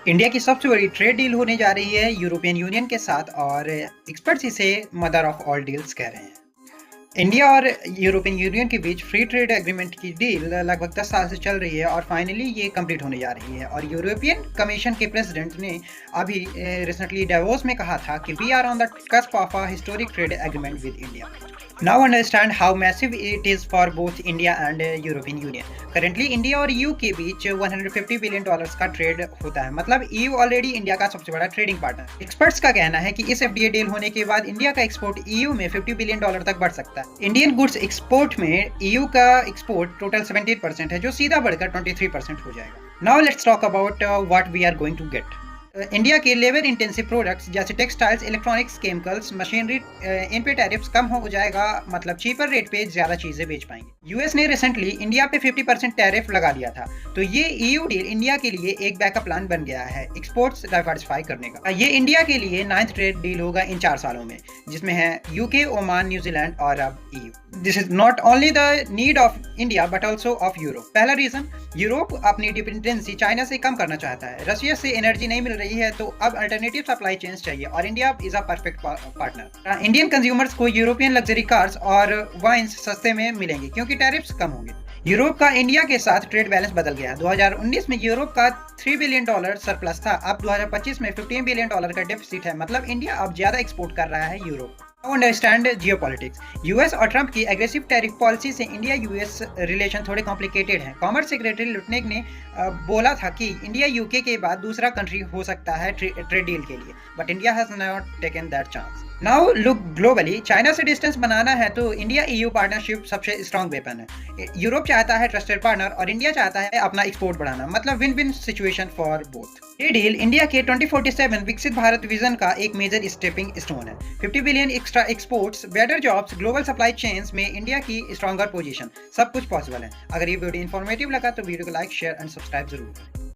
India की सबसे बड़ी ट्रेड डील होने जा रही है यूरोपियन यूनियन के साथ और एक्सपर्ट्स इसे मदर ऑफ ऑल डील्स कह रहे हैं। इंडिया और यूरोपियन यूनियन के बीच फ्री ट्रेड एग्रीमेंट की डील लगभग 10 साल से चल रही है और फाइनली ये कंप्लीट होने जा रही है। और यूरोपियन कमीशन के प्रेसिडेंट ने अभी रिसेंटली डेवोस में कहा था कि we are on the cusp of a historic trade agreement with India. Now understand how massive it is for both India and European Union. Currently India और EU के बीच 150 billion dollars का trade होता है, मतलब EU ऑलरेडी इंडिया का सबसे बड़ा trading partner. Experts का कहना है कि इस FTA डील होने के बाद इंडिया का एक्सपोर्ट EU में 50 बिलियन डॉलर तक बढ़ सकता है। इंडियन गुड्स एक्सपोर्ट में EU का एक्सपोर्ट टोटल 17% है, जो सीधा बढ़कर 23% हो जाएगा। Now let's talk about what we are going to get. India के लेबर इंटेंसिव प्रोडक्ट्स जैसे टेक्सटाइल्स, इलेक्ट्रॉनिक्स, केमिकल्स, मशीनरी, इन पे टैरिफ्स कम हो जाएगा, मतलब चीपर रेट पे ज़्यादा चीज़ें बेच पाएंगे। यूएस ने रिसेंटली इंडिया पे 50% टैरिफ लगा दिया था, तो ये EU डील इंडिया के लिए एक बैकअप प्लान बन गया है एक्सपोर्ट्स डाइवर्सिफाई करने का। ये इंडिया के लिए 9th ट्रेड डील होगा इन 4 सालों में, जिसमें है UK, ओमान, न्यूजीलैंड और अब EU। This is not only the need of India but also of Europe. पहला रीजन, यूरोप अपनी डिपेंडेंसी चाइना से कम करना चाहता है। रशिया से एनर्जी नहीं मिल रही है, तो अब अल्टरनेटिव सप्लाई चेन्स चाहिए और India is a perfect partner. Indian consumers को यूरोपियन लग्जरी कार्स और वाइन्स सस्ते में मिलेंगे क्योंकि टैरिफ्स कम होंगे। यूरोप का इंडिया के साथ ट्रेड बैलेंस बदल गया। 2019 में यूरोप का $3 बिलियन सरप्लस था, अब 2025 में $15 बिलियन का डेफिसिट है, मतलब इंडिया अब ज्यादा एक्सपोर्ट कर रहा है यूरोप। Understand geopolitics. यूएस और ट्रंप की एग्रेसिव टैरिफ पॉलिसी से इंडिया यूएस रिलेशन थोड़े कॉम्प्लिकेटेड हैं। कॉमर्स सेक्रेटरी लुटनेक ने बोला था कि इंडिया यूके के बाद दूसरा कंट्री हो सकता है ट्रेड डील के लिए, but India has not taken that chance. Now look globally, China से डिस्टेंस बनाना है तो इंडिया EU पार्टनरशिप सबसे स्ट्रॉन्ग वेपन है। यूरोप चाहता है ट्रस्टेड पार्टनर और इंडिया चाहता है अपना एक्सपोर्ट बढ़ाना, मतलब win win situation for both. ये डील इंडिया के 2047 विकसित भारत विजन का एक मेजर स्टेपिंग स्टोन है। 50 billion extra exports, better jobs, global supply chains में इंडिया की स्ट्रॉन्गर पोजीशन, सब कुछ पॉसिबल है। अगर ये वीडियो इन्फॉर्मेटिव लगा तो वीडियो को लाइक, शेयर एंड सब्सक्राइब जरूर करें।